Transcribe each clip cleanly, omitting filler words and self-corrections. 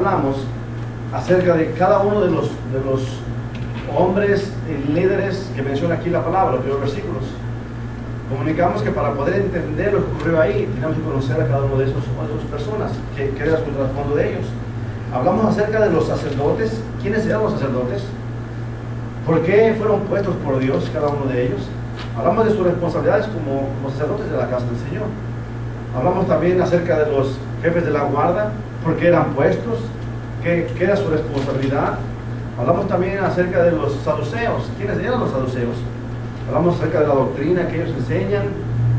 hablamos acerca de cada uno de los hombres y líderes que menciona aquí la palabra, los primeros versículos. Comunicamos que para poder entender lo que ocurrió ahí, tenemos que conocer a cada uno de esas personas, que era el trasfondo de ellos. Hablamos acerca de los sacerdotes. ¿Quiénes eran los sacerdotes? ¿Por qué fueron puestos por Dios cada uno de ellos? Hablamos de sus responsabilidades como sacerdotes de la casa del Señor. Hablamos también acerca de los jefes de la guarda, por qué eran puestos, qué era su responsabilidad. Hablamos también acerca de los saduceos. ¿Quiénes eran los saduceos? Hablamos acerca de la doctrina que ellos enseñan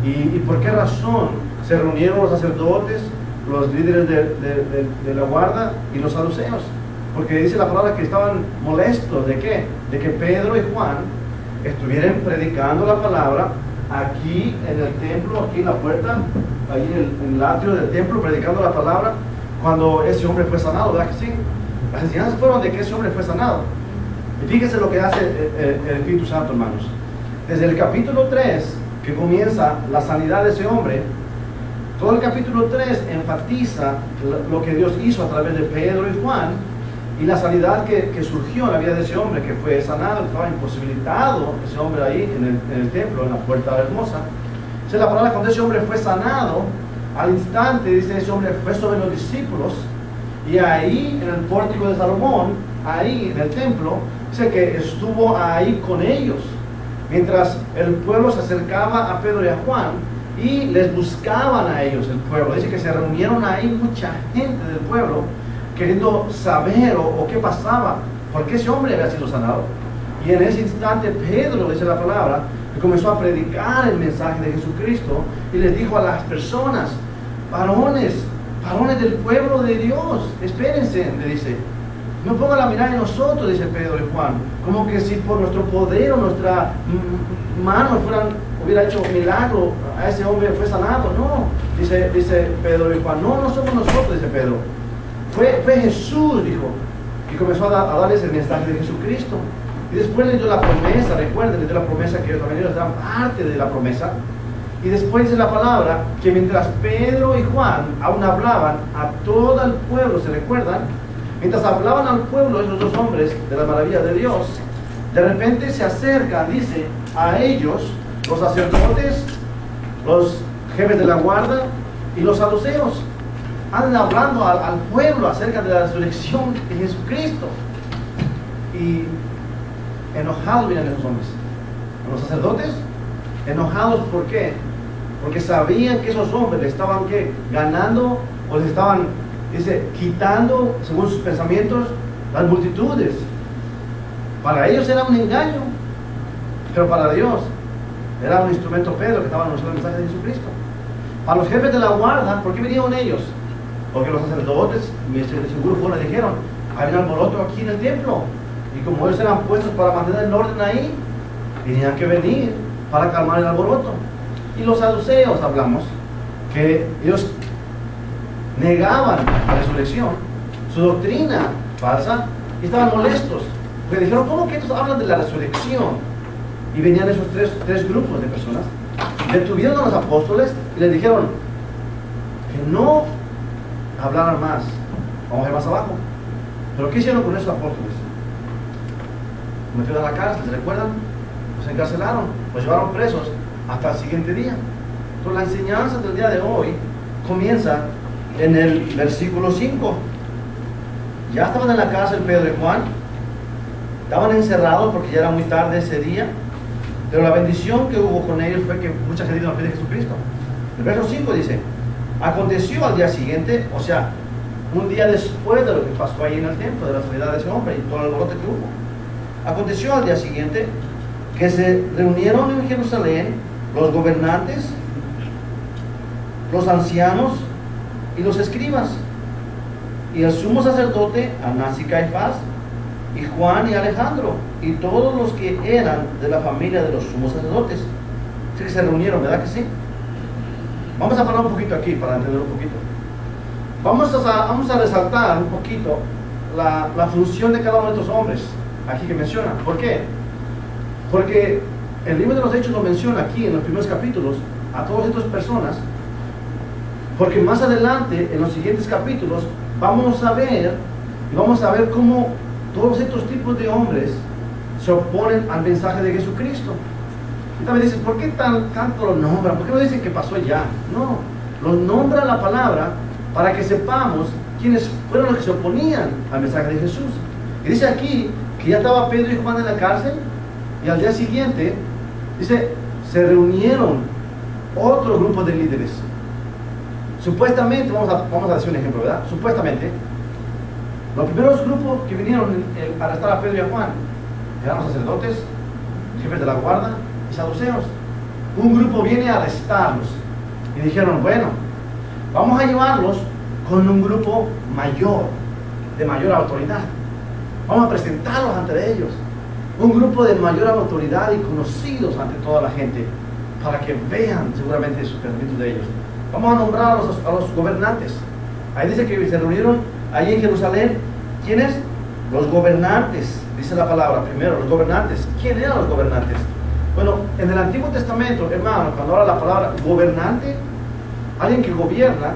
y por qué razón se reunieron los sacerdotes, los líderes de la guarda y los saduceos. Porque dice la palabra que estaban molestos. ¿De qué? De que Pedro y Juan estuvieran predicando la palabra aquí en el templo, aquí en la puerta, ahí en el atrio del templo, predicando la palabra, cuando ese hombre fue sanado, ¿verdad que sí? Las enseñanzas fueron de que ese hombre fue sanado. Y fíjense lo que hace el Espíritu Santo, hermanos. Desde el capítulo 3, que comienza la sanidad de ese hombre, todo el capítulo 3 enfatiza lo que Dios hizo a través de Pedro y Juan y la sanidad que surgió en la vida de ese hombre, que fue sanado, que estaba imposibilitado, ese hombre ahí en el templo, en la puerta hermosa. Esa es la palabra. Cuando ese hombre fue sanado, al instante, dice, ese hombre fue sobre los discípulos, y ahí en el pórtico de Salomón, ahí en el templo, dice que estuvo ahí con ellos, mientras el pueblo se acercaba a Pedro y a Juan, y les buscaban a ellos el pueblo. Dice que se reunieron ahí mucha gente del pueblo, queriendo saber o qué pasaba, por qué ese hombre había sido sanado. Y en ese instante Pedro, dice la palabra, que comenzó a predicar el mensaje de Jesucristo y les dijo a las personas: varones del pueblo de Dios, espérense, le dice, no pongan la mirada en nosotros, dice Pedro y Juan, como que si por nuestro poder o nuestra mano hubiera hecho un milagro, a ese hombre fue sanado. No, dice Pedro y Juan, no somos nosotros, dice Pedro, fue Jesús, dijo, y comenzó a darles el mensaje de Jesucristo. Y después les dio la promesa, recuerden, les dio la promesa que ellos también les dan parte de la promesa. Y después dice la palabra que mientras Pedro y Juan aún hablaban a todo el pueblo, ¿se recuerdan? Mientras hablaban al pueblo esos dos hombres de las maravillas de Dios, de repente se acercan, dice, a ellos los sacerdotes, los jefes de la guarda y los saduceos. Andan hablando al pueblo acerca de la resurrección de Jesucristo. Y enojados vienen esos hombres. Los sacerdotes, enojados, ¿por qué? Porque sabían que esos hombres estaban ¿qué? Ganando, o les estaban, dice, quitando, según sus pensamientos, las multitudes. Para ellos era un engaño, pero para Dios era un instrumento. Pedro, que estaba anunciando el mensaje de Jesucristo. Para los jefes de la guarda, ¿por qué vinieron ellos? Porque los sacerdotes, seguro fueron, le dijeron, hay un alboroto aquí en el templo, y como ellos eran puestos para mantener el orden ahí, tenían que venir para calmar el alboroto. Y los saduceos, hablamos, que ellos negaban la resurrección, su doctrina falsa, y estaban molestos, porque dijeron, ¿cómo que estos hablan de la resurrección? Y venían esos tres grupos de personas, detuvieron a los apóstoles y les dijeron que no hablaran más. Vamos a ver más abajo. ¿Pero qué hicieron con esos apóstoles? Los metieron a la cárcel, ¿se recuerdan? Los encarcelaron, los llevaron presos hasta el siguiente día. Entonces la enseñanza del día de hoy comienza en el versículo 5. Ya estaban en la cárcel Pedro y Juan, estaban encerrados porque ya era muy tarde ese día, pero la bendición que hubo con ellos fue que mucha gente vino a pedir a Jesucristo. El verso 5 dice: aconteció al día siguiente, o sea, un día después de lo que pasó ahí en el templo, de la sanidad de ese hombre y todo el alboroto que hubo, aconteció al día siguiente que se reunieron en Jerusalén los gobernantes, los ancianos y los escribas, y el sumo sacerdote Anás y Caifás, y Juan y Alejandro, y todos los que eran de la familia de los sumos sacerdotes. Sí que se reunieron, ¿verdad que sí? Vamos a parar un poquito aquí para entender un poquito. Vamos a resaltar un poquito la función de cada uno de estos hombres aquí que menciona. ¿Por qué? Porque el libro de los Hechos lo menciona aquí en los primeros capítulos a todas estas personas, porque más adelante en los siguientes capítulos vamos a ver Y vamos a ver cómo todos estos tipos de hombres se oponen al mensaje de Jesucristo. Y también dices, ¿por qué tanto lo nombran? ¿Por qué no dicen que pasó ya? No, los nombra la palabra para que sepamos quiénes fueron los que se oponían al mensaje de Jesús. Y dice aquí que ya estaba Pedro y Juan en la cárcel, y al día siguiente, dice, se reunieron otro grupo de líderes. Supuestamente, vamos a decir un ejemplo, ¿verdad? Supuestamente, los primeros grupos que vinieron a arrestar a Pedro y a Juan eran los sacerdotes, jefes de la guardia y saduceos. Un grupo viene a arrestarlos y dijeron, bueno, vamos a llevarlos con un grupo mayor, de mayor autoridad. Vamos a presentarlos ante ellos. Un grupo de mayor autoridad y conocidos ante toda la gente, para que vean seguramente sus pensamientos de ellos. Vamos a nombrar a los gobernantes. Ahí dice que se reunieron allí en Jerusalén. ¿Quiénes? Los gobernantes, dice la palabra primero, los gobernantes. ¿Quién eran los gobernantes? Bueno, en el Antiguo Testamento, hermano, cuando habla la palabra gobernante, alguien que gobierna,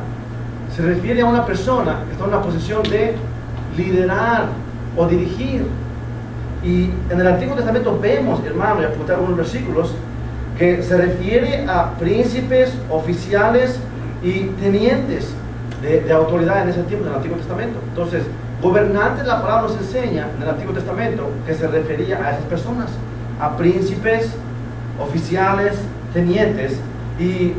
se refiere a una persona que está en una posición de liderar o dirigir. Y en el Antiguo Testamento vemos, hermano, y apuntar algunos versículos, que se refiere a príncipes, oficiales y tenientes de autoridad en ese tiempo, en el Antiguo Testamento. Entonces, gobernantes, la palabra nos enseña en el Antiguo Testamento que se refería a esas personas, a príncipes, oficiales, tenientes. Y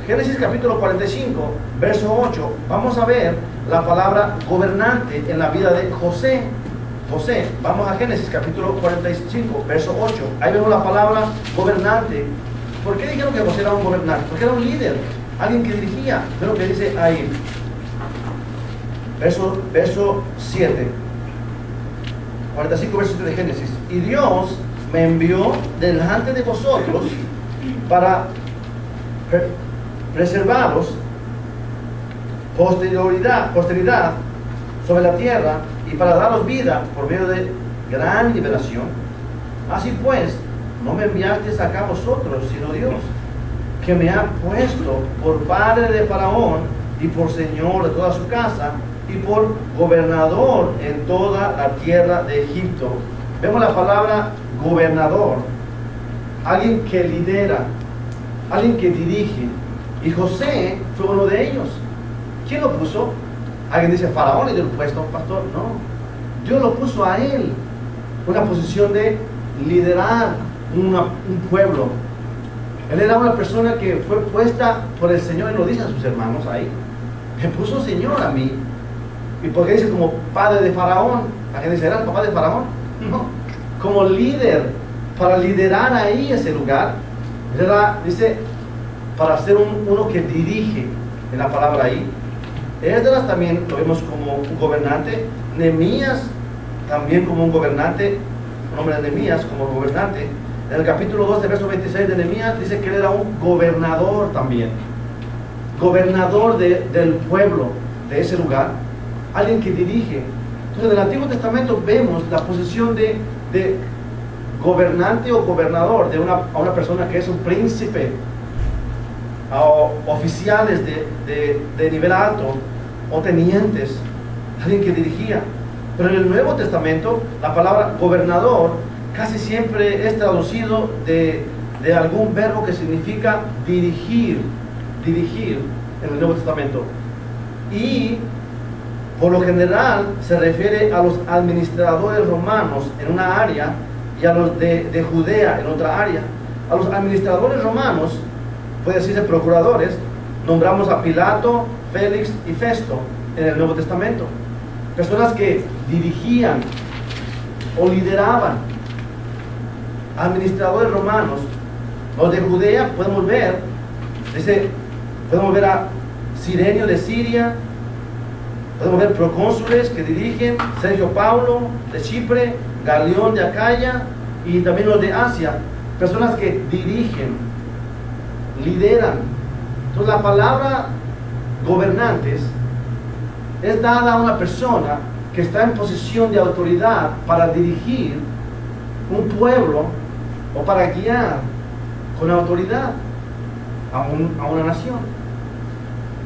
Génesis capítulo 45, verso 8, vamos a ver la palabra gobernante en la vida de José. Vamos a Génesis capítulo 45, verso 8. Ahí vemos la palabra gobernante. ¿Por qué dijeron que José era un gobernante? Porque era un líder, alguien que dirigía. Ve lo que dice ahí. Verso 7. 45, verso 7 de Génesis. Y Dios me envió delante de vosotros para preservaros posteridad sobre la tierra, y para daros vida por medio de gran liberación. Así pues, no me enviasteis acá vosotros, sino Dios, que me ha puesto por padre de Faraón y por señor de toda su casa y por gobernador en toda la tierra de Egipto. Vemos la palabra gobernador, alguien que lidera, alguien que dirige. Y José fue uno de ellos. ¿Quién lo puso? Alguien dice, Faraón y del puesto, pastor. No, Dios lo puso a él, una posición de liderar un pueblo. Él era una persona que fue puesta por el Señor, y lo dicen sus hermanos ahí. Me puso Señor a mí. ¿Y por qué dice como padre de Faraón? ¿Alguien dice, era el papá de Faraón? No, como líder, para liderar ahí ese lugar. Era, dice, para ser uno que dirige, en la palabra ahí. Esdras también lo vemos como un gobernante. Nehemías también como un gobernante. El nombre de Nehemías como gobernante. En el capítulo 12, verso 26 de Nehemías, dice que él era un gobernador también. Gobernador del pueblo, de ese lugar. Alguien que dirige. Entonces, en el Antiguo Testamento vemos la posición de gobernante o gobernador a una persona que es un príncipe, a oficiales de nivel alto o tenientes, alguien que dirigía. Pero en el Nuevo Testamento la palabra gobernador casi siempre es traducido de algún verbo que significa dirigir en el Nuevo Testamento, y por lo general se refiere a los administradores romanos en una área y a los de Judea en otra área. A los administradores romanos, puede decirse procuradores, nombramos a Pilato, Félix y Festo en el Nuevo Testamento. Personas que dirigían o lideraban. Administradores romanos. Los de Judea podemos ver a Cirenio de Siria, podemos ver procónsules que dirigen, Sergio Paulo de Chipre, Galión de Acaya, y también los de Asia. Personas que dirigen, lideran. Entonces la palabra gobernantes es dada a una persona que está en posición de autoridad para dirigir un pueblo o para guiar con autoridad a una nación.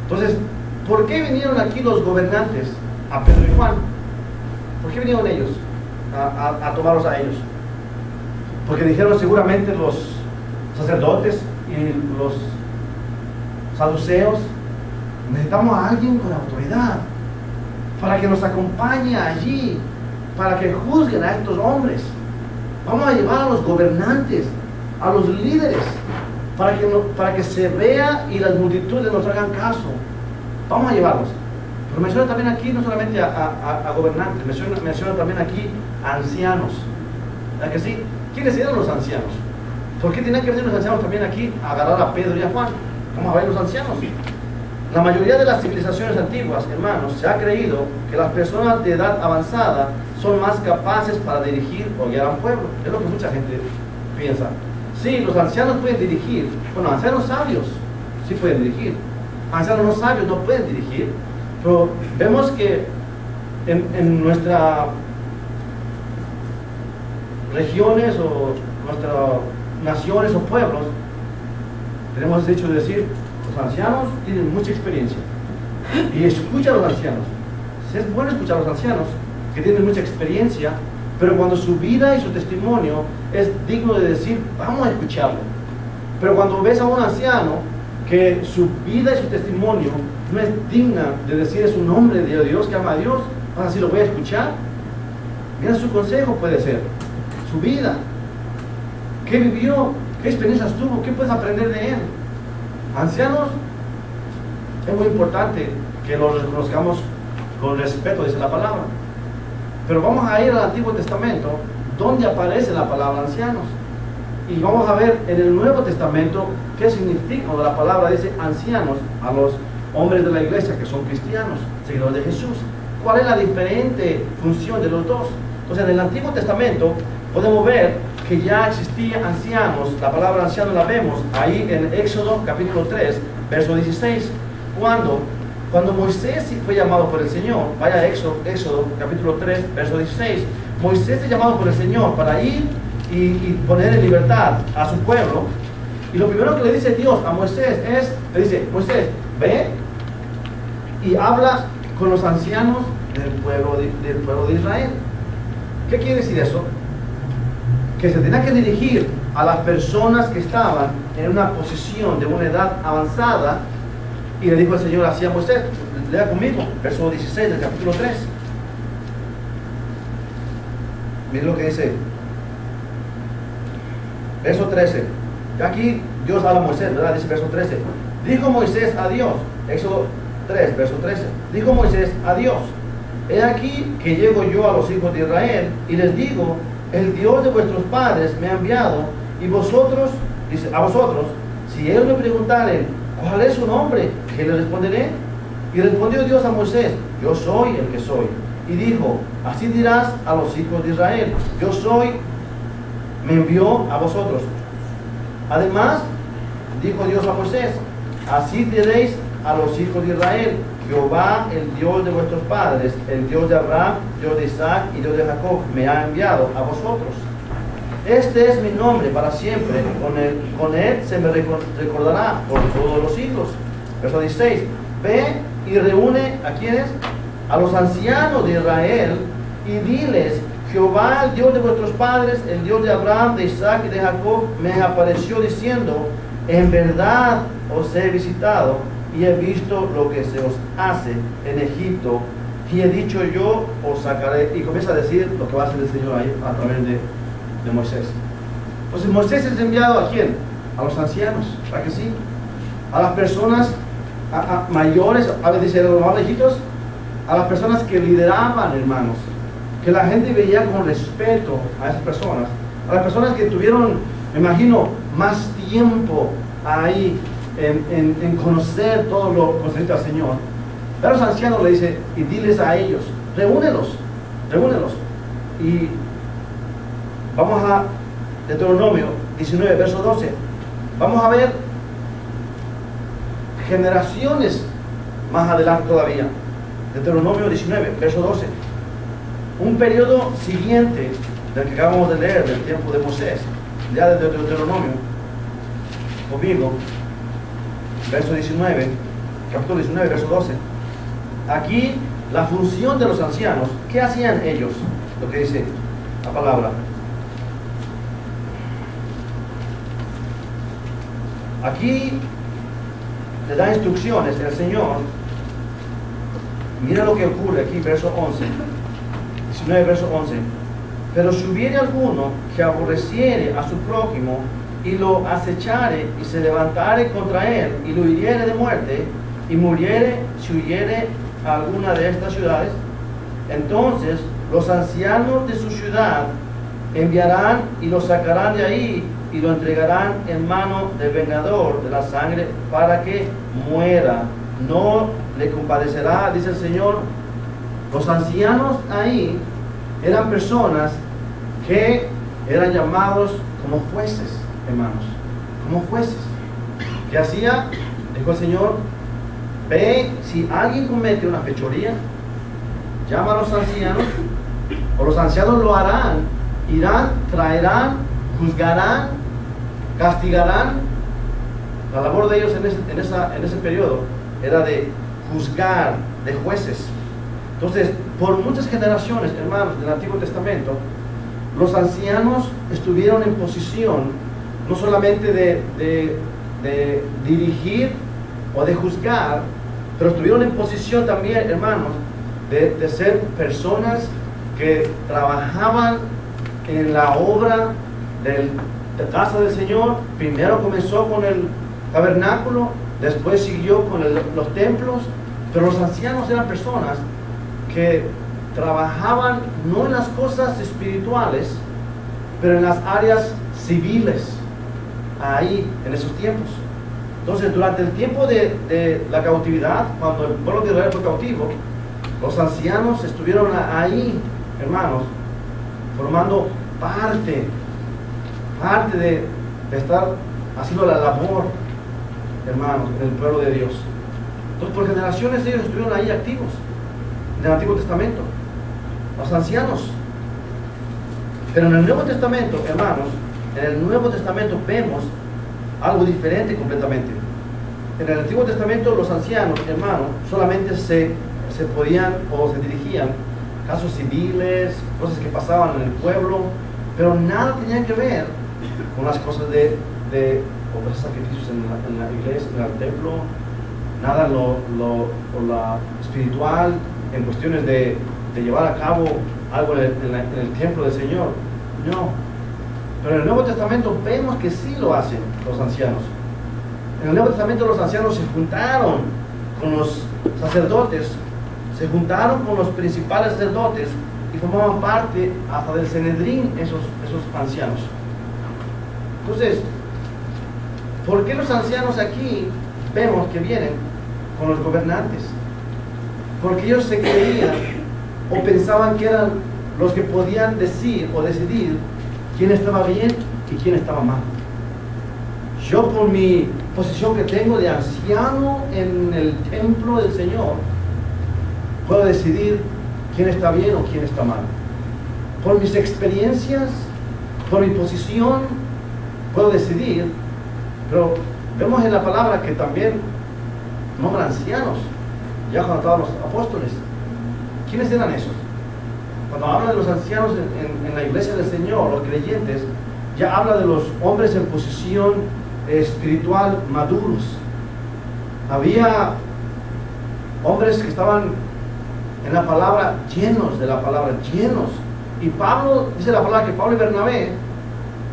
Entonces, ¿por qué vinieron aquí los gobernantes a Pedro y Juan? ¿Por qué vinieron ellos a tomarlos a ellos? Porque dijeron seguramente los sacerdotes y los saduceos, necesitamos a alguien con autoridad para que nos acompañe allí, para que juzguen a estos hombres. Vamos a llevar a los gobernantes, a los líderes, para que se vea y las multitudes nos hagan caso. Vamos a llevarlos. Pero menciona también aquí no solamente a gobernantes, menciona también aquí a ancianos. ¿Verdad que sí? ¿Quiénes eran los ancianos? ¿Por qué tenían que venir los ancianos también aquí a agarrar a Pedro y a Juan? Vamos a ver los ancianos. La mayoría de las civilizaciones antiguas, hermanos, se ha creído que las personas de edad avanzada son más capaces para dirigir o guiar a un pueblo. Es lo que mucha gente piensa. Sí, los ancianos pueden dirigir. Bueno, ancianos sabios sí pueden dirigir. Ancianos no sabios no pueden dirigir. Pero vemos que en nuestras regiones o nuestras naciones o pueblos tenemos el hecho de decir: los ancianos tienen mucha experiencia. Y escucha a los ancianos. Es bueno escuchar a los ancianos que tienen mucha experiencia, pero cuando su vida y su testimonio es digno de decir, vamos a escucharlo. Pero cuando ves a un anciano que su vida y su testimonio no es digna de decir es un hombre de Dios que ama a Dios, vas a decir, lo voy a escuchar. Mira, su consejo puede ser su vida, qué vivió, qué experiencias tuvo, qué puedes aprender de él. Ancianos, es muy importante que los reconozcamos con respeto, dice la palabra. Pero vamos a ir al Antiguo Testamento, donde aparece la palabra ancianos. Y vamos a ver en el Nuevo Testamento qué significa cuando la palabra dice ancianos a los hombres de la iglesia que son cristianos, seguidores de Jesús. ¿Cuál es la diferente función de los dos? Entonces, en el Antiguo Testamento podemos ver que ya existían ancianos. La palabra anciano la vemos ahí en Éxodo capítulo 3, verso 16. Cuando Moisés fue llamado por el Señor, vaya a Éxodo capítulo 3, verso 16. Moisés fue llamado por el Señor para ir y poner en libertad a su pueblo. Y lo primero que le dice Dios a Moisés le dice, Moisés, ve y habla con los ancianos del pueblo de Israel. ¿Qué quiere decir eso? Que se tenía que dirigir a las personas que estaban en una posición de una edad avanzada. Y le dijo el Señor así a Moisés, lea conmigo, verso 16 del capítulo 3. Miren lo que dice. Verso 13. Aquí Dios habla a Moisés, ¿verdad? Dice verso 13. Dijo Moisés a Dios, Éxodo 3, verso 13. Dijo Moisés a Dios, he aquí que llego yo a los hijos de Israel y les digo, el Dios de vuestros padres me ha enviado, y vosotros, dice, a vosotros, si ellos me preguntaren, ¿cuál es su nombre?, ¿qué le responderé? Y respondió Dios a Moisés, yo soy el que soy. Y dijo, así dirás a los hijos de Israel, yo soy, me envió a vosotros. Además, dijo Dios a Moisés, así diréis a los hijos de Israel, Jehová, el Dios de vuestros padres, el Dios de Abraham, Dios de Isaac y Dios de Jacob, me ha enviado a vosotros. Este es mi nombre para siempre, con él se me recordará por todos los siglos. Verso 16, ve y reúne a quienes, a los ancianos de Israel, y diles, Jehová, el Dios de vuestros padres, el Dios de Abraham, de Isaac y de Jacob, me apareció diciendo, en verdad os he visitado y he visto lo que se os hace en Egipto, y he dicho yo os sacaré. Y comienza a decir lo que va a hacer el Señor ahí a través de Moisés. Entonces Moisés es enviado ¿a quién? A los ancianos, ¿para que sí? A las personas mayores, a veces dice los más viejitos, a las personas que lideraban, hermanos, que la gente veía con respeto a esas personas, a las personas que tuvieron, me imagino, más tiempo ahí en conocer todo lo concerniente al Señor. A los ancianos le dice, y diles a ellos, reúnelos. Y vamos a Deuteronomio 19, verso 12. Vamos a ver generaciones más adelante todavía. Deuteronomio 19, verso 12. Un periodo siguiente del que acabamos de leer, del tiempo de Moisés, ya desde Deuteronomio. Conmigo, verso 19, capítulo 19, verso 12. Aquí la función de los ancianos. ¿Qué hacían ellos? Lo que dice la palabra. Aquí le da instrucciones el Señor. Mira lo que ocurre aquí, verso 11. 19, verso 11. Pero si hubiere alguno que aborreciere a su prójimo y lo acechare y se levantare contra él y lo hiriere de muerte y muriere si huyere a alguna de estas ciudades, entonces los ancianos de su ciudad enviarán y lo sacarán de ahí y lo entregarán en mano del vengador de la sangre para que muera. No le compadecerá, dice el Señor. Los ancianos ahí eran personas que eran llamados como jueces, hermanos, como jueces. ¿Qué hacía? Dijo el Señor: ve, si alguien comete una fechoría, llama a los ancianos, o los ancianos lo harán, irán, traerán, juzgarán, castigarán. La labor de ellos en ese periodo era de juzgar, de jueces. Entonces, por muchas generaciones, hermanos, del Antiguo Testamento, los ancianos estuvieron en posición no solamente de dirigir o de juzgar, pero estuvieron en posición también, hermanos, de ser personas que trabajaban en la obra de casa del Señor. Primero comenzó con el tabernáculo, después siguió con los templos, pero los ancianos eran personas que trabajaban no en las cosas espirituales, pero en las áreas civiles, ahí, en esos tiempos. Entonces, durante el tiempo de la cautividad, cuando el pueblo de Israel fue cautivo, los ancianos estuvieron ahí, hermanos, formando parte de estar haciendo la labor, hermanos, en el pueblo de Dios. Entonces, por generaciones ellos estuvieron ahí activos en el Antiguo Testamento, los ancianos. Pero en el Nuevo Testamento, hermanos, en el Nuevo Testamento vemos algo diferente completamente. En el Antiguo Testamento los ancianos, hermanos, solamente se podían o se dirigían a casos civiles, cosas que pasaban en el pueblo, pero nada tenían que ver con las cosas de ofrecer sacrificios en la iglesia, en el templo, nada lo espiritual, en cuestiones de llevar a cabo algo en el templo del Señor. No. Pero en el Nuevo Testamento vemos que sí lo hacen los ancianos. En el Nuevo Testamento los ancianos se juntaron con los sacerdotes, se juntaron con los principales sacerdotes y formaban parte hasta del Sanedrín esos ancianos. Entonces, ¿por qué los ancianos aquí vemos que vienen con los gobernantes? Porque ellos se creían o pensaban que eran los que podían decir o decidir quién estaba bien y quién estaba mal. Yo, por mi posición que tengo de anciano en el templo del Señor, puedo decidir quién está bien o quién está mal. Por mis experiencias, por mi posición, puedo decidir. Pero vemos en la palabra que también nombra ancianos, ya cuando estaban los apóstoles. ¿Quiénes eran esos? Cuando habla de los ancianos en la iglesia del Señor, los creyentes, ya habla de los hombres en posición espiritual maduros. Había hombres que estaban en la palabra, llenos de la palabra, llenos. Y Pablo, dice la palabra que Pablo y Bernabé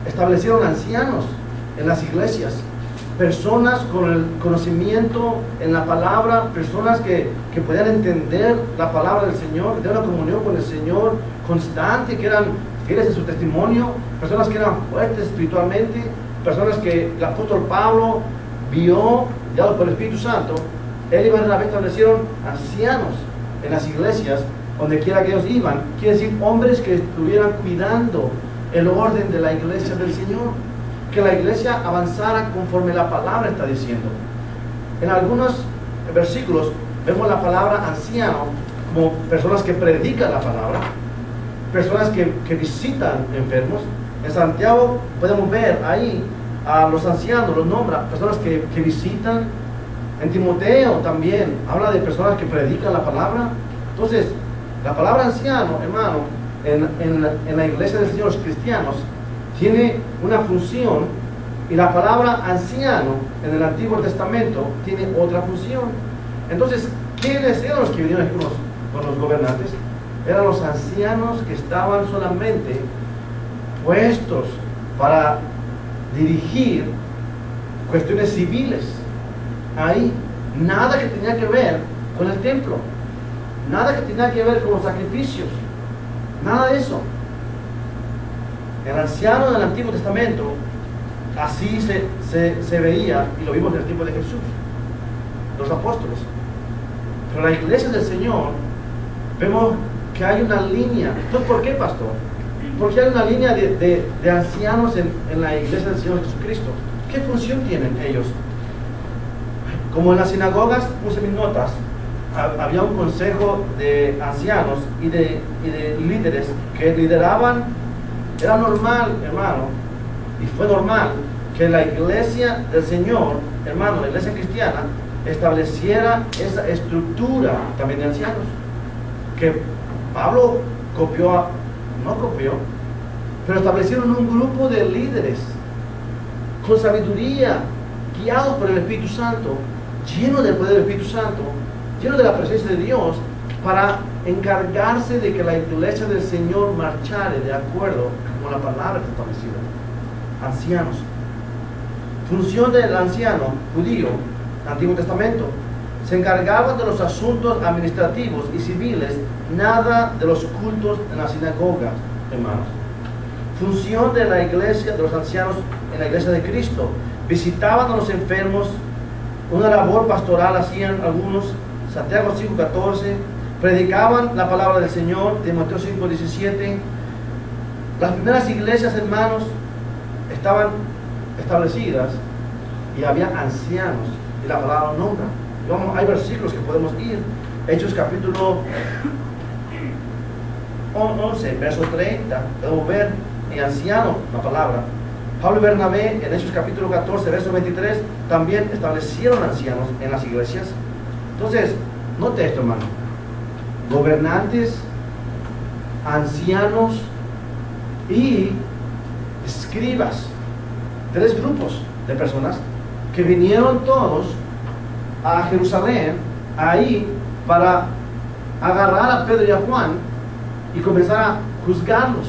establecieron ancianos en las iglesias, personas con el conocimiento en la palabra, personas que podían entender la palabra del Señor, que tenían una comunión con el Señor constante, que eran fieles en su testimonio, personas que eran fuertes espiritualmente, personas que el apóstol Pablo vio, guiados por el Espíritu Santo. Él y Bernabé establecieron ancianos en las iglesias, donde quiera que ellos iban. Quiere decir, hombres que estuvieran cuidando el orden de la iglesia del Señor, que la iglesia avanzara conforme la palabra está diciendo. En algunos versículos vemos la palabra anciano como personas que predican la palabra, personas que visitan enfermos. En Santiago podemos ver ahí a los ancianos, los nombra, personas que visitan. En Timoteo también habla de personas que predican la palabra. Entonces, la palabra anciano, hermano, en la iglesia del Señor, los cristianos, tiene una función, y la palabra anciano en el Antiguo Testamento tiene otra función. Entonces, ¿quiénes eran los que vinieron con los gobernantes? Eran los ancianos que estaban solamente puestos para dirigir cuestiones civiles. Ahí, nada que tenía que ver con el templo, nada que tenía que ver con los sacrificios, nada de eso. El anciano del Antiguo Testamento, así se veía, y lo vimos en el tiempo de Jesús, los apóstoles. Pero en la iglesia del Señor vemos que hay una línea. Entonces, ¿por qué, pastor? Porque hay una línea de ancianos en la iglesia del Señor Jesucristo. ¿Qué función tienen ellos? Como en las sinagogas, puse mis notas, había un consejo de ancianos y de líderes que lideraban. Era normal, hermano, y fue normal que la iglesia del Señor, hermano, la iglesia cristiana, estableciera esa estructura también de ancianos. Que Pablo no copió, pero establecieron un grupo de líderes con sabiduría, guiados por el Espíritu Santo, llenos del poder del Espíritu Santo, llenos de la presencia de Dios, para encargarse de que la iglesia del Señor marchare de acuerdo con la palabra establecida. Ancianos. Función del anciano judío, Antiguo Testamento: se encargaban de los asuntos administrativos y civiles, nada de los cultos en la sinagoga, hermanos. Función de la iglesia, de los ancianos en la iglesia de Cristo: visitaban a los enfermos, una labor pastoral hacían algunos, Santiago 5:14, predicaban la palabra del Señor, Timoteo 5:17. Las primeras iglesias, hermanos, estaban establecidas y había ancianos, y la palabra nombra. Hay versículos que podemos ir. Hechos capítulo 11, verso 30, podemos ver el anciano, la palabra. Pablo y Bernabé en Hechos capítulo 14, verso 23, también establecieron ancianos en las iglesias. Entonces, note esto, hermano: gobernantes, ancianos y escribas. Tres grupos de personas que vinieron todos a Jerusalén, ahí, para agarrar a Pedro y a Juan y comenzar a juzgarlos.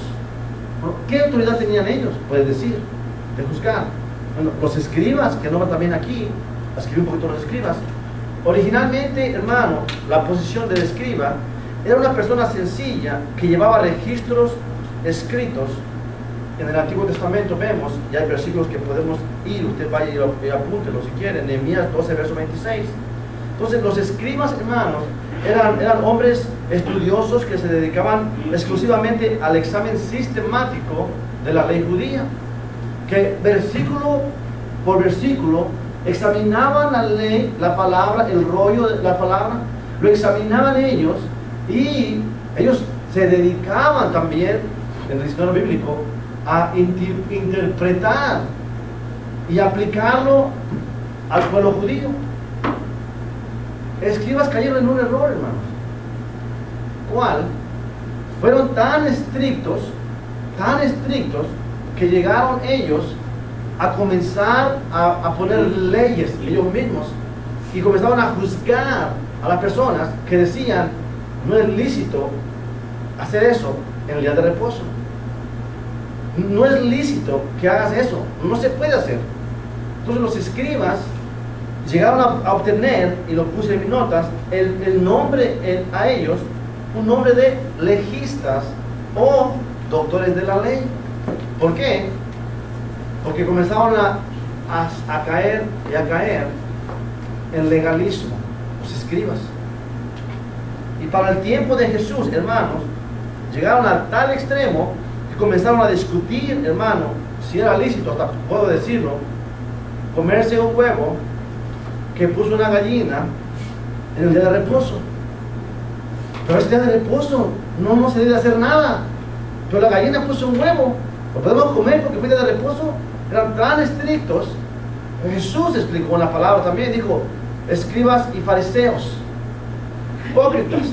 ¿Qué autoridad tenían ellos? Puedes decir, de juzgar. Bueno, los escribas, que nombran también aquí, escribí un poquito los escribas. Originalmente, hermano, la posición del escriba era una persona sencilla que llevaba registros escritos. En el Antiguo Testamento vemos, y hay versículos que podemos ir, usted vaya y apúntelo si quiere, Nehemías 12, verso 26. Entonces, los escribas, hermanos, eran hombres estudiosos que se dedicaban exclusivamente al examen sistemático de la ley judía, que versículo por versículo examinaban la ley, la palabra, el rollo de la palabra, lo examinaban ellos, y ellos se dedicaban también, en el diccionario bíblico, a interpretar y aplicarlo al pueblo judío. Escribas cayeron en un error, hermanos. ¿Cuál? Fueron tan estrictos, que llegaron ellos a comenzar a poner leyes ellos mismos, y comenzaron a juzgar a las personas que decían: no es lícito hacer eso en el día de reposo. No es lícito que hagas eso, no se puede hacer. Entonces los escribas llegaron a obtener, y lo puse en mis notas, el nombre a ellos, un nombre de legistas o doctores de la ley. ¿Por qué? Porque comenzaron a caer y a caer en legalismo, los escribas. Y para el tiempo de Jesús, hermanos, llegaron a tal extremo que comenzaron a discutir, hermano, si era lícito, hasta puedo decirlo, comerse un huevo que puso una gallina en el día de reposo. Pero ese día de reposo no se debe hacer nada. Pero la gallina puso un huevo, lo podemos comer porque fue día de reposo. Eran tan estrictos. Jesús explicó en la palabra también, dijo: escribas y fariseos, hipócritas,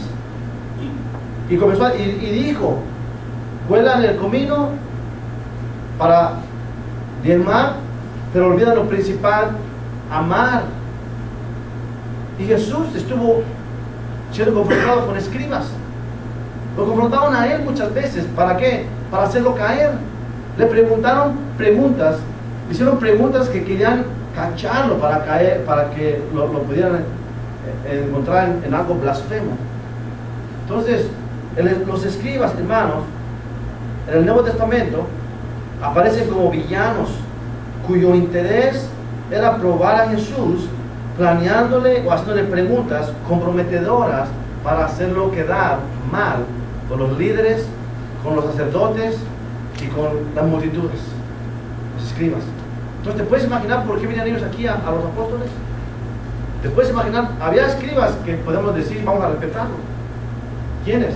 Y comenzó y dijo, vuelan el comino para diezmar, pero olvidan lo principal, amar. Y Jesús estuvo siendo confrontado con escribas. Lo confrontaron a él muchas veces. ¿Para qué? Para hacerlo caer. Le preguntaron preguntas, le hicieron preguntas que querían cacharlo para caer, para que lo pudieran encontrar en algo blasfemo. Entonces, los escribas, hermanos, en el Nuevo Testamento aparecen como villanos cuyo interés era probar a Jesús, planeándole o haciéndole preguntas comprometedoras para hacerlo quedar mal con los líderes, con los sacerdotes y con las multitudes, los escribas. Entonces, ¿te puedes imaginar por qué venían ellos aquí a los apóstoles? ¿Te puedes imaginar? Había escribas que podemos decir, vamos a respetarlo. ¿Quiénes?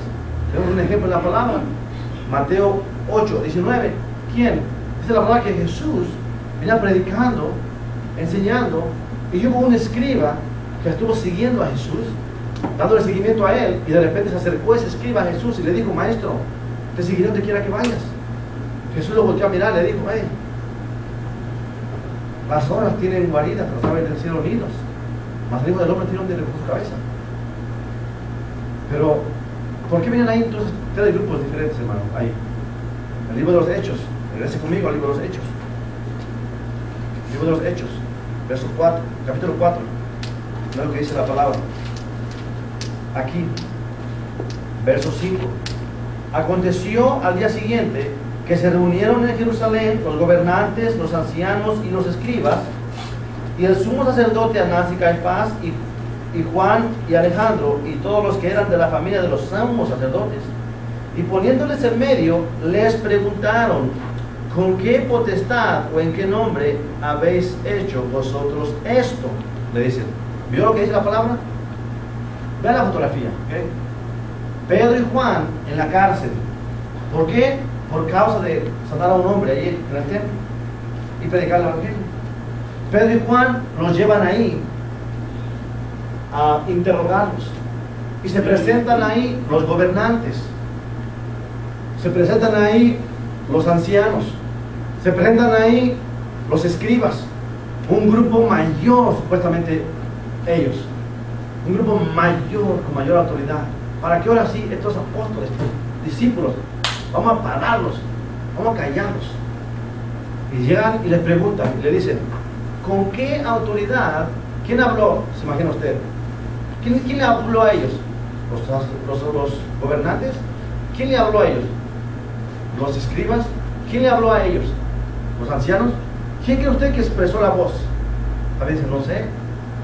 Tenemos un ejemplo en la palabra. Mateo 8, 19. ¿Quién? Dice la palabra que Jesús venía predicando, enseñando, y hubo un escriba que estuvo siguiendo a Jesús, dándole seguimiento a él, y de repente se acercó ese escriba a Jesús y le dijo, maestro, te seguiré donde quiera que vayas. Jesús lo volteó a mirar y le dijo, hey, las horas tienen guaridas, pero saben del cielo nidos, mas el Hijo del Hombre tiene donde recoger su cabeza. Pero, ¿por qué vienen ahí entonces tres grupos diferentes, hermano? Ahí, el libro de los Hechos. Regrese conmigo al libro de los Hechos. Libro de los Hechos, verso 4, capítulo 4. Mira lo que dice la palabra. Aquí, verso 5. Aconteció al día siguiente que se reunieron en Jerusalén los gobernantes, los ancianos y los escribas, y el sumo sacerdote Anás y Caifás, y Juan y Alejandro, y todos los que eran de la familia de los sumos sacerdotes. Y poniéndoles en medio, les preguntaron, ¿con qué potestad o en qué nombre habéis hecho vosotros esto? Le dicen. ¿Vio lo que dice la palabra? Vean la fotografía, ¿okay? Pedro y Juan en la cárcel. ¿Por qué? Por causa de sanar a un hombre allí en el templo y predicar el evangelio. Pedro y Juan los llevan ahí a interrogarlos. Y se presentan ahí los gobernantes. Se presentan ahí los ancianos. Se presentan ahí los escribas. Un grupo mayor, supuestamente ellos. Un grupo mayor, con mayor autoridad. Para que ahora sí, estos apóstoles, estos discípulos, vamos a pararlos, vamos a callarlos. Y llegan y les preguntan, y le dicen, ¿con qué autoridad? ¿Quién habló? ¿Se imagina usted? ¿Quién le habló a ellos? ¿Los gobernantes? ¿Quién le habló a ellos? ¿Los escribas? ¿Quién le habló a ellos? ¿Los ancianos? ¿Quién cree usted que expresó la voz? A veces no sé.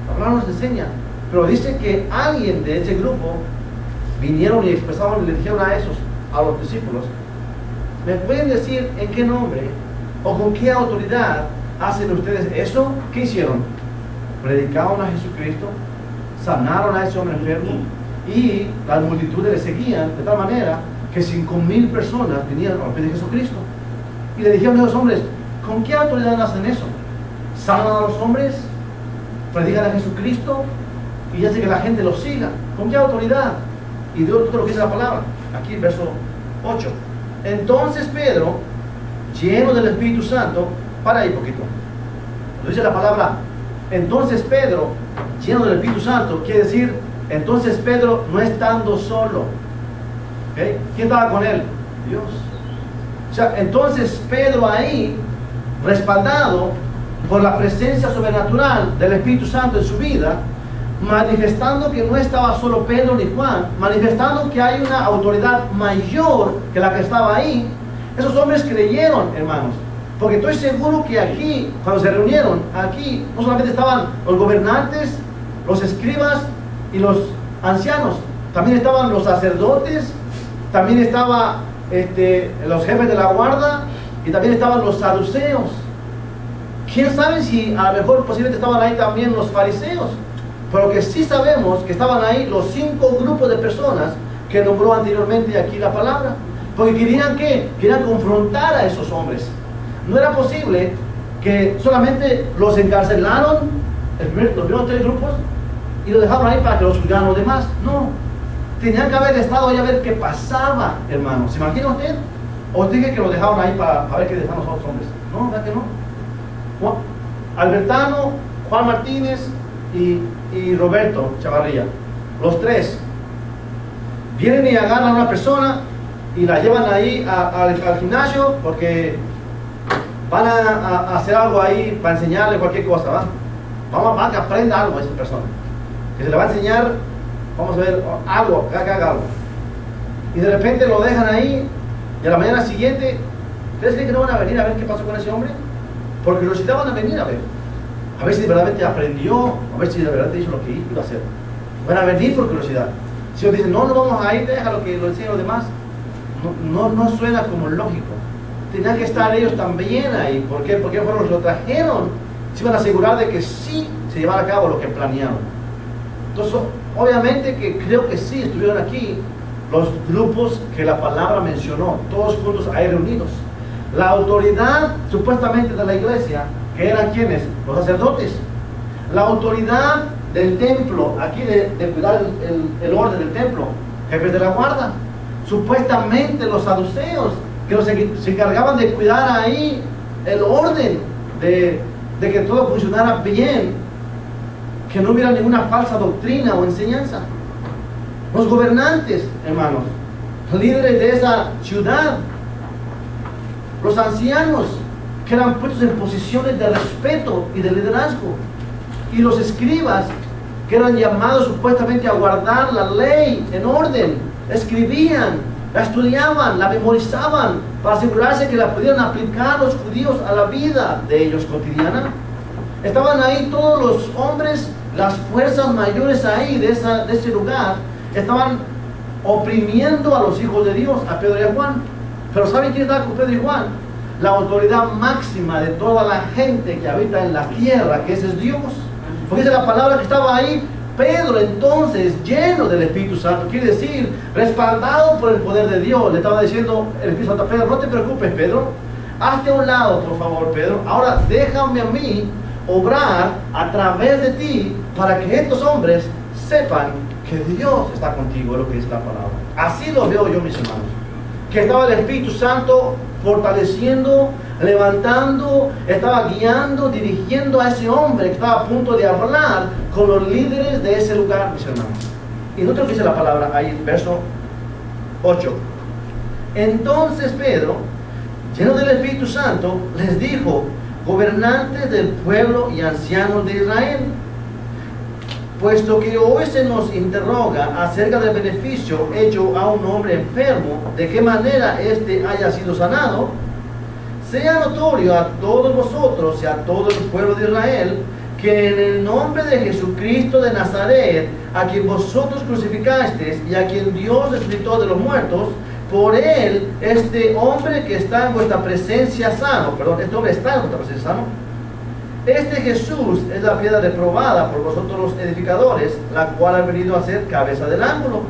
La palabra nos enseña. Pero dice que alguien de ese grupo vinieron y expresaron y le dijeron a los discípulos, ¿me pueden decir en qué nombre o con qué autoridad hacen ustedes eso? ¿Qué hicieron? Predicaron a Jesucristo, sanaron a ese hombre enfermo y las multitudes le seguían de tal manera que 5,000 personas venían a los pies de Jesucristo. Y le dijeron a los hombres, ¿con qué autoridad hacen eso? ¿Sanan a los hombres? ¿Predican a Jesucristo? Y hace que la gente los siga. ¿Con qué autoridad? Y de otro lo que dice la palabra, aquí en verso 8. Entonces Pedro, lleno del Espíritu Santo, para ahí poquito. Cuando dice la palabra, entonces Pedro, lleno del Espíritu Santo, quiere decir, entonces Pedro no estando solo. ¿Okay? ¿Quién estaba con él? Dios. O sea, entonces Pedro ahí, respaldado por la presencia sobrenatural del Espíritu Santo en su vida, manifestando que no estaba solo Pedro ni Juan, manifestando que hay una autoridad mayor que la que estaba ahí. Esos hombres creyeron, hermanos, porque estoy seguro que aquí, cuando se reunieron, aquí no solamente estaban los gobernantes, los escribas y los ancianos, también estaban los sacerdotes, también estaban los jefes de la guardia y también estaban los saduceos. ¿Quién sabe si a lo mejor posiblemente estaban ahí también los fariseos? Pero que sí sabemos que estaban ahí los 5 grupos de personas que nombró anteriormente aquí la palabra. Porque querían ¿qué? Querían confrontar a esos hombres. No era posible que solamente los encarcelaron, los primeros 3 grupos, y los dejaron ahí para que los juzgaran los demás. No. Tenían que haber estado ahí a ver qué pasaba, hermanos. ¿Se imagina usted? ¿O dije que lo dejaron ahí para ver qué dejaron los otros hombres? No, ¿verdad que no? Albertano, Juan Martínez y Roberto Chavarría, los tres, vienen y agarran a una persona y la llevan ahí al gimnasio porque van a hacer algo ahí para enseñarle cualquier cosa, ¿va? Vamos a que aprenda algo a esa persona, que se le va a enseñar, vamos a ver, algo, que haga algo. Y de repente lo dejan ahí y a la mañana siguiente, ¿ustedes creen que no van a venir a ver qué pasó con ese hombre? Por curiosidad van a venir a ver si de verdad aprendió, a ver si de verdad hizo lo que iba a hacer. Van a venir por curiosidad. Si nos dicen, no vamos a ir, déjalo que lo enseñen los demás, no suena como lógico. Tenían que estar ellos también ahí. ¿Por qué? Porque fueron los que lo trajeron. Se iban a asegurar de que sí se llevara a cabo lo que planearon. Entonces, obviamente que creo que sí estuvieron aquí los grupos que la palabra mencionó, todos juntos ahí reunidos. La autoridad supuestamente de la iglesia, que eran quienes, los sacerdotes, la autoridad del templo, aquí de cuidar el orden del templo, jefes de la guarda, supuestamente los saduceos, que se encargaban de cuidar ahí el orden, de que todo funcionara bien, que no hubiera ninguna falsa doctrina o enseñanza. Los gobernantes, hermanos, líderes de esa ciudad, los ancianos, que eran puestos en posiciones de respeto y de liderazgo, y los escribas, que eran llamados supuestamente a guardar la ley en orden, escribían, la estudiaban, la memorizaban, para asegurarse que la pudieran aplicar los judíos a la vida de ellos cotidiana. Estaban ahí todos los hombres, las fuerzas mayores ahí de ese lugar, estaban oprimiendo a los hijos de Dios, a Pedro y a Juan. Pero ¿saben quién está con Pedro y Juan? La autoridad máxima de toda la gente que habita en la tierra, que ese es Dios. Porque esa es la palabra que estaba ahí. Pedro entonces, lleno del Espíritu Santo, quiere decir, respaldado por el poder de Dios, le estaba diciendo el Espíritu Santo a Pedro, no te preocupes, Pedro, hazte a un lado, por favor, Pedro. Ahora déjame a mí obrar a través de ti para que estos hombres sepan que Dios está contigo, es lo que dice la palabra. Así lo veo yo, mis hermanos, que estaba el Espíritu Santo fortaleciendo, levantando, estaba guiando, dirigiendo a ese hombre que estaba a punto de hablar con los líderes de ese lugar, mis hermanos. Y no te lo que dice la palabra ahí, verso 8. Entonces Pedro, lleno del Espíritu Santo, les dijo: gobernantes del pueblo y ancianos de Israel, puesto que hoy se nos interroga acerca del beneficio hecho a un hombre enfermo, de qué manera éste haya sido sanado, sea notorio a todos vosotros y a todo el pueblo de Israel que en el nombre de Jesucristo de Nazaret, a quien vosotros crucificasteis y a quien Dios resucitó de los muertos, por él, este hombre que está en vuestra presencia sano, este hombre está en vuestra presencia sano. Este Jesús es la piedra reprobada por vosotros los edificadores, la cual ha venido a ser cabeza del ángulo.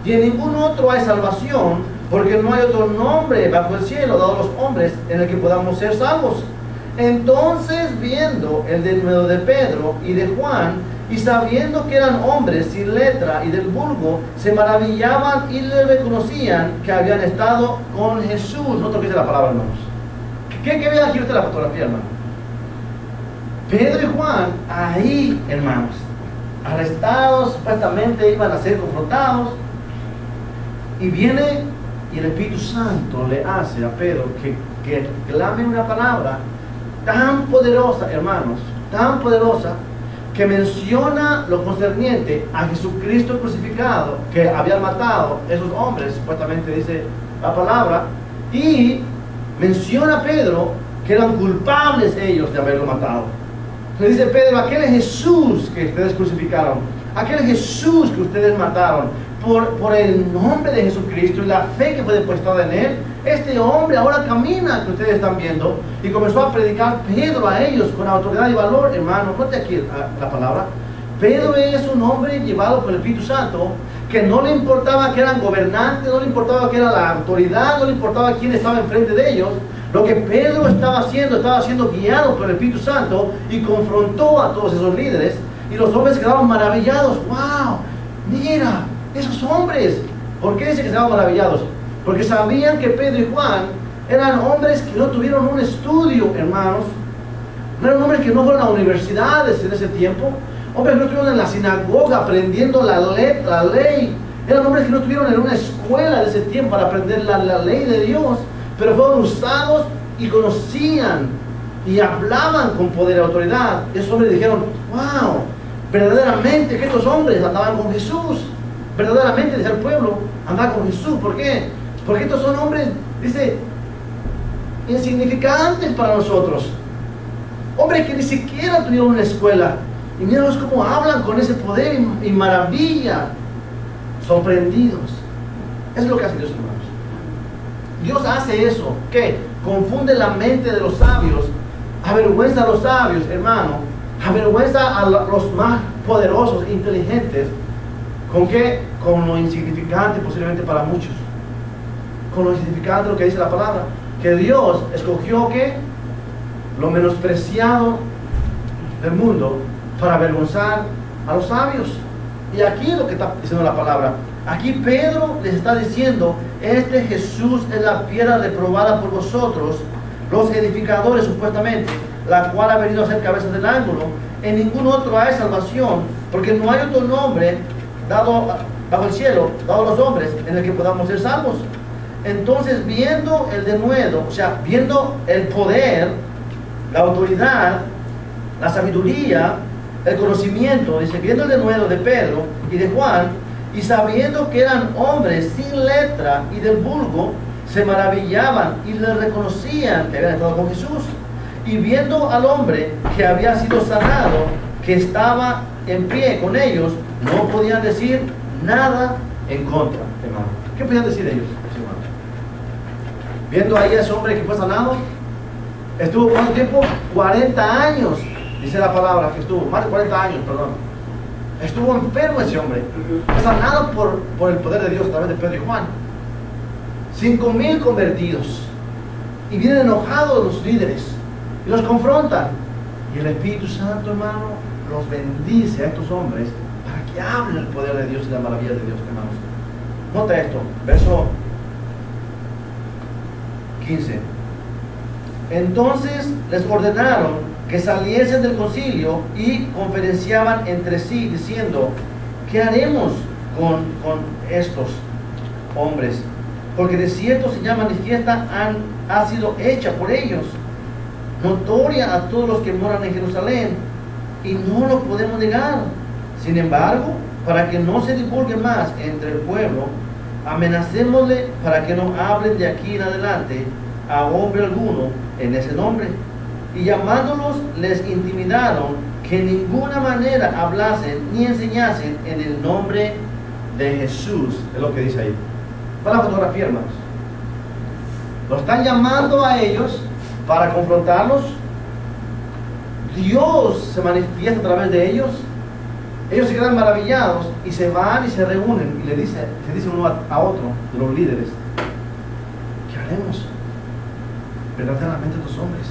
Y en ningún otro hay salvación, porque no hay otro nombre bajo el cielo dado a los hombres en el que podamos ser salvos. Entonces, viendo el denuedo de Pedro y de Juan, y sabiendo que eran hombres sin letra y del vulgo, se maravillaban y le reconocían que habían estado con Jesús. No toques la palabra, hermanos. ¿Qué ve aquí usted la fotografía, hermano? Pedro y Juan, ahí, hermanos, arrestados, supuestamente iban a ser confrontados, y viene y el Espíritu Santo le hace a Pedro que clame una palabra tan poderosa, hermanos, tan poderosa, que menciona lo concerniente a Jesucristo crucificado, que habían matado esos hombres, supuestamente dice la palabra, y menciona a Pedro que eran culpables ellos de haberlo matado. Le dice Pedro: aquel es Jesús que ustedes crucificaron, aquel es Jesús que ustedes mataron, por el nombre de Jesucristo y la fe que fue depositada en él, este hombre ahora camina, que ustedes están viendo. Y comenzó a predicar Pedro a ellos con autoridad y valor, hermano. Note aquí la palabra. Pedro es un hombre llevado por el Espíritu Santo, que no le importaba que eran gobernantes, no le importaba que era la autoridad, no le importaba quién estaba enfrente de ellos. Lo que Pedro estaba siendo guiado por el Espíritu Santo, y confrontó a todos esos líderes, y los hombres quedaron maravillados. ¡Wow! Mira, Esos hombres, ¿por qué dice que estaban maravillados? Porque sabían que Pedro y Juan eran hombres que no tuvieron un estudio, hermanos. No eran hombres que no fueron a universidades en ese tiempo. Hombres que no estuvieron en la sinagoga aprendiendo la ley. Eran hombres que no estuvieron en una escuela de ese tiempo para aprender la ley de Dios. Pero fueron usados y conocían y hablaban con poder y autoridad. Esos hombres dijeron, wow, verdaderamente que estos hombres andaban con Jesús. Verdaderamente, dice el pueblo, andaba con Jesús. ¿Por qué? Porque estos son hombres, dice, insignificantes para nosotros. Hombres que ni siquiera tuvieron una escuela. Y míralos cómo hablan con ese poder y maravilla. Sorprendidos. Eso es lo que hace Dios, hermanos. Dios hace eso. ¿Qué? Confunde la mente de los sabios. Avergüenza a los sabios, hermano. Avergüenza a los más poderosos, inteligentes. ¿Con qué? Con lo insignificante posiblemente para muchos. Con lo insignificante, lo que dice la palabra. Que Dios escogió, ¿qué? Lo menospreciado del mundo para avergonzar a los sabios. Y aquí es lo que está diciendo la palabra. Aquí Pedro les está diciendo, este Jesús es la piedra reprobada por vosotros, los edificadores supuestamente, la cual ha venido a ser cabeza del ángulo. En ningún otro hay salvación, porque no hay otro nombre dado bajo el cielo, dado a los hombres, en el que podamos ser salvos. Entonces, viendo el denuedo, o sea, viendo el poder, la autoridad, la sabiduría, el conocimiento, dice, viendo el denuedo de Pedro y de Juan, y sabiendo que eran hombres sin letra y del vulgo, se maravillaban y le reconocían que habían estado con Jesús. Y viendo al hombre que había sido sanado, que estaba en pie con ellos, no podían decir nada en contra, hermano. ¿Qué podían decir ellos, hermano? Viendo ahí a ese hombre que fue sanado, estuvo ¿cuánto tiempo? 40 años, dice la palabra que estuvo, más de 40 años, perdón. Estuvo enfermo ese hombre, fue sanado por el poder de Dios a través de Pedro y Juan. 5,000 convertidos. Y vienen enojados los líderes y los confrontan. Y el Espíritu Santo, hermano, los bendice a estos hombres para que hablen el poder de Dios y la maravilla de Dios, hermanos. Nota esto, verso 15. Entonces les ordenaron que saliesen del concilio y conferenciaban entre sí, diciendo, ¿qué haremos con estos hombres? Porque de cierto señal manifiesta ha sido hecha por ellos, notoria a todos los que moran en Jerusalén, y no lo podemos negar. Sin embargo, para que no se divulgue más entre el pueblo, amenacémosle para que no hablen de aquí en adelante a hombre alguno en ese nombre. Y llamándolos les intimidaron que en ninguna manera hablasen ni enseñasen en el nombre de Jesús. Es lo que dice ahí. Para la fotografía, hermanos. Lo están llamando a ellos para confrontarlos. Dios se manifiesta a través de ellos. Ellos se quedan maravillados y se van y se reúnen y se dicen uno a otro de los líderes, ¿qué haremos? Verdaderamente estos hombres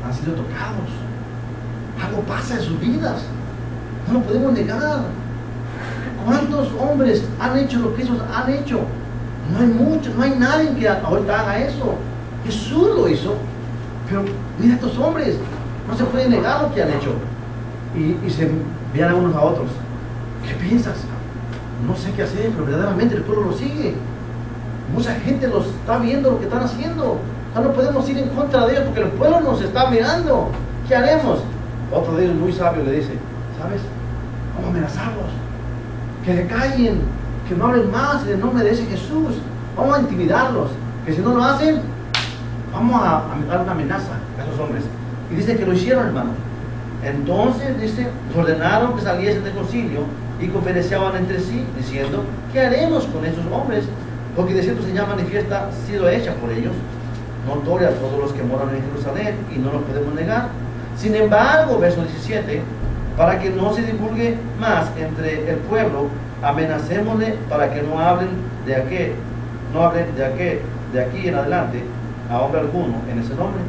han sido tocados. Algo pasa en sus vidas. No lo podemos negar. ¿Cuántos hombres han hecho lo que ellos han hecho? No hay muchos, no hay nadie que ahorita haga eso. Jesús lo hizo. Pero mira estos hombres, no se puede negar lo que han hecho. Y se vean a unos a otros. ¿Qué piensas? No sé qué hacer, pero verdaderamente el pueblo lo sigue. Mucha gente los está viendo lo que están haciendo. Ya no podemos ir en contra de ellos porque el pueblo nos está mirando. ¿Qué haremos? Otro de ellos muy sabio le dice, ¿sabes? Vamos a amenazarlos. Que se callen, que no hablen más en el nombre de ese Jesús. Vamos a intimidarlos. Que si no lo hacen, vamos a dar una amenaza a esos hombres. Y dice que lo hicieron, hermano. Entonces, dice, ordenaron que saliesen del concilio y conferenciaban entre sí, diciendo, ¿qué haremos con esos hombres? Porque de cierto señal manifiesta ha sido hecha por ellos, notoria a todos los que moran en Jerusalén, y no lo podemos negar. Sin embargo, verso 17, para que no se divulgue más entre el pueblo, amenacémosle para que no hablen de aquí en adelante a hombre alguno en ese nombre.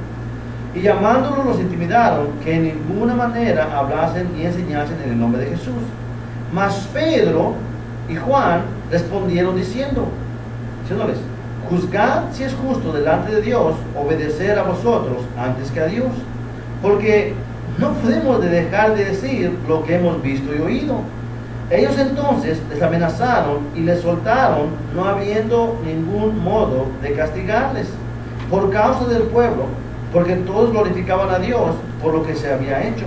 Y llamándolos los intimidaron que en ninguna manera hablasen ni enseñasen en el nombre de Jesús. Mas Pedro, y Juan respondieron diciéndoles, juzgad si es justo delante de Dios obedecer a vosotros antes que a Dios, porque no podemos dejar de decir lo que hemos visto y oído. Ellos entonces les amenazaron y les soltaron, no habiendo ningún modo de castigarles por causa del pueblo, porque todos glorificaban a Dios por lo que se había hecho,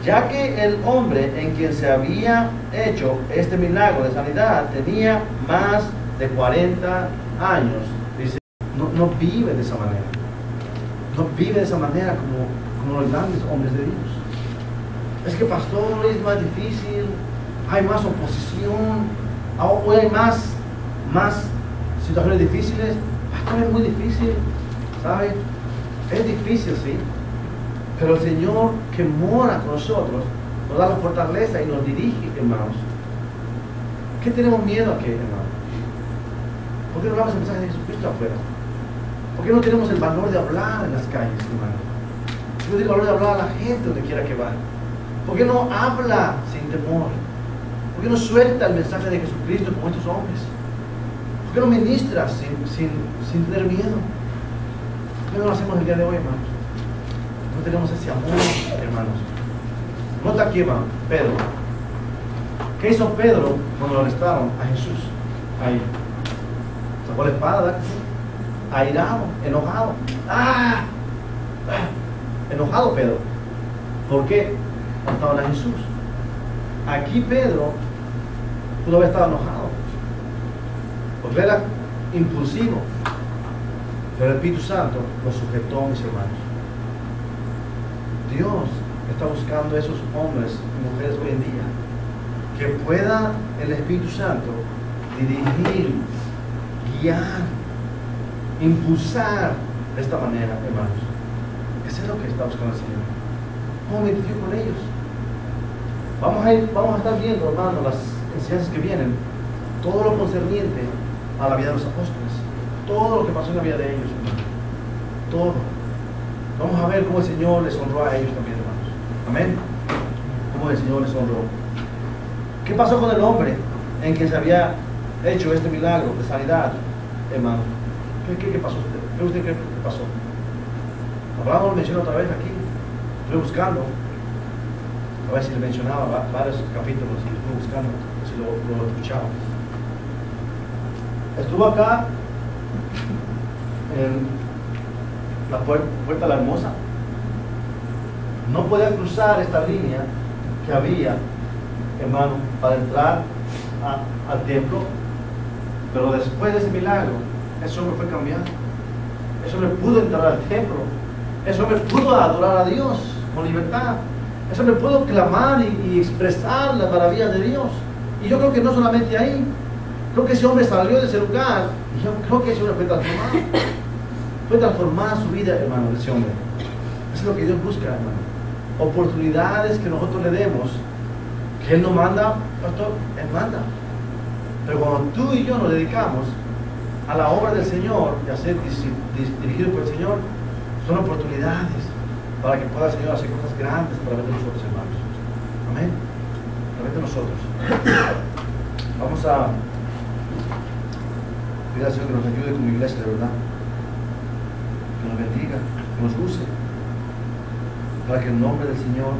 ya que el hombre en quien se había hecho este milagro de sanidad tenía más de 40 años. Dice, no vive de esa manera. No vive de esa manera como los grandes hombres de Dios. Es que pastor, es más difícil, hay más oposición, hoy hay más situaciones difíciles. Pastor, es muy difícil, ¿sabe? Es difícil, sí, pero el Señor que mora con nosotros nos da la fortaleza y nos dirige, hermanos. ¿Qué tenemos miedo a qué, hermanos? ¿Por qué no hablamos el mensaje de Jesucristo afuera? ¿Por qué no tenemos el valor de hablar en las calles, hermanos? ¿Por qué no tenemos el valor de hablar a la gente donde quiera que va? ¿Por qué no habla sin temor? ¿Por qué no suelta el mensaje de Jesucristo como estos hombres? ¿Por qué no ministra sin tener miedo? ¿Por qué no lo hacemos el día de hoy, hermanos? No tenemos ese amor, hermanos. Nota aquí, hermano, Pedro. ¿Qué hizo Pedro cuando lo arrestaron a Jesús? Ahí. Sacó la espada, airado, enojado. Enojado Pedro. ¿Por qué? Mataron a Jesús. Aquí Pedro pudo haber estado enojado, porque era impulsivo, pero el Espíritu Santo lo sujetó, mis hermanos. Dios está buscando a esos hombres y mujeres hoy en día, que pueda el Espíritu Santo dirigir, guiar, impulsar de esta manera, hermanos. Eso es lo que está buscando el Señor. ¿Cómo me identifico con ellos? Vamos a estar viendo, hermanos, las enseñanzas que vienen, todo lo concerniente a la vida de los apóstoles, todo lo que pasó en la vida de ellos, hermanos. Todo. Vamos a ver cómo el Señor les honró a ellos también, hermanos. Amén. Cómo el Señor les honró. ¿Qué pasó con el hombre en que se había hecho este milagro de sanidad, hermano? ¿Qué pasó usted? ¿Qué usted cree que pasó? Abraham lo menciona otra vez aquí. Estoy buscando. A ver si le mencionaba varios capítulos y estuve buscando, si lo escuchaba. Estuvo acá en la puerta la Hermosa. No podía cruzar esta línea que había, hermano, para entrar al templo, pero después de ese milagro, ese hombre fue cambiado. Ese hombre pudo entrar al templo. Ese hombre pudo adorar a Dios con libertad. Ese hombre pudo clamar y expresar las maravillas de Dios. Y yo creo que no solamente ahí. Creo que ese hombre salió de ese lugar y yo creo que ese hombre fue transformado. Fue transformada su vida, hermano, de ese hombre. Eso es lo que Dios busca, hermano. Oportunidades que nosotros le demos. Que Él no manda, pastor, Él manda. Pero cuando tú y yo nos dedicamos a la obra del Señor y a ser dirigidos por el Señor, son oportunidades para que pueda el Señor hacer cosas grandes a través de nosotros, hermanos. Amén. A través de nosotros. Vamos a pedir al Señor que nos ayude como iglesia, de verdad. Que nos bendiga, que nos use, para que el nombre del Señor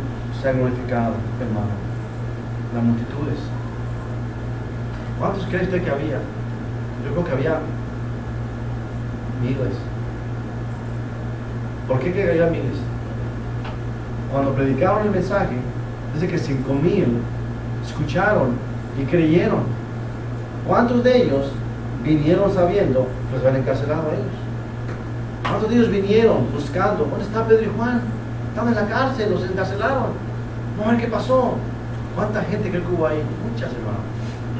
sea glorificado, hermano. Las multitudes. ¿Cuántos cree usted que había? Yo creo que había miles. ¿Por qué que había miles? Cuando predicaron el mensaje, dice que 5,000 escucharon y creyeron. ¿Cuántos de ellos vinieron sabiendo que los habían encarcelado a ellos? ¿Cuántos de ellos vinieron buscando? ¿Dónde está Pedro y Juan? Estaban en la cárcel, los encarcelaron. Vamos a ver qué pasó. ¿Cuánta gente creo que hubo ahí? Muchas, hermanos.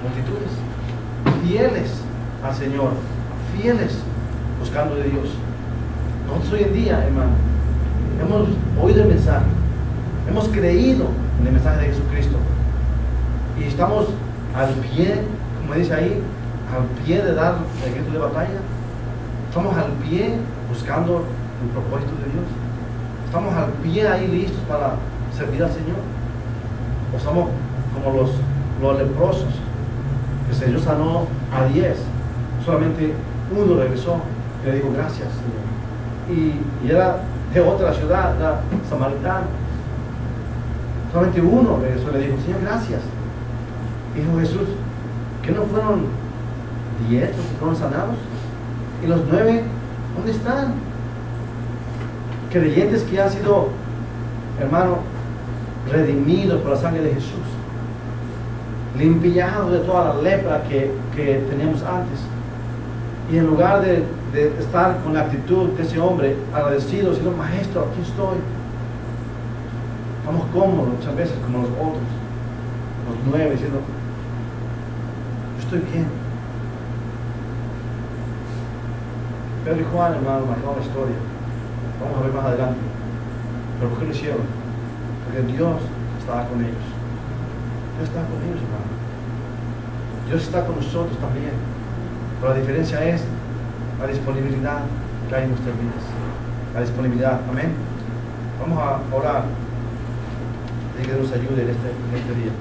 Multitudes. Fieles al Señor. Fieles buscando de Dios. Nosotros hoy en día, hermano, hemos oído el mensaje. Hemos creído en el mensaje de Jesucristo. Y estamos al pie, como dice ahí, al pie de dar el grito de batalla. Estamos al pie buscando el propósito de Dios. Estamos al pie ahí listos para servir al Señor. O somos como los leprosos El Señor sanó a 10, solamente uno regresó y le dijo gracias, Señor. Y era de otra ciudad, era samaritano. Solamente uno regresó y le dijo, Señor, gracias. Dijo Jesús, ¿que no fueron 10 los que fueron sanados? ¿Y los 9 dónde están? Creyentes que han sido, hermano, redimidos por la sangre de Jesús, limpiados de toda la lepra que teníamos antes. Y en lugar de estar con la actitud de ese hombre agradecido, diciendo, maestro, aquí estoy, estamos cómodos muchas veces como los otros, los 9, diciendo, yo estoy bien. Pedro y Juan, hermano, marcaron la historia. Vamos a ver más adelante. ¿Pero por qué lo hicieron? Porque Dios estaba con ellos. Dios está con ellos, hermano. Dios está con nosotros también. Pero la diferencia es la disponibilidad que hay en nuestras vidas. La disponibilidad. Amén. Vamos a orar. Y que nos ayude en este día.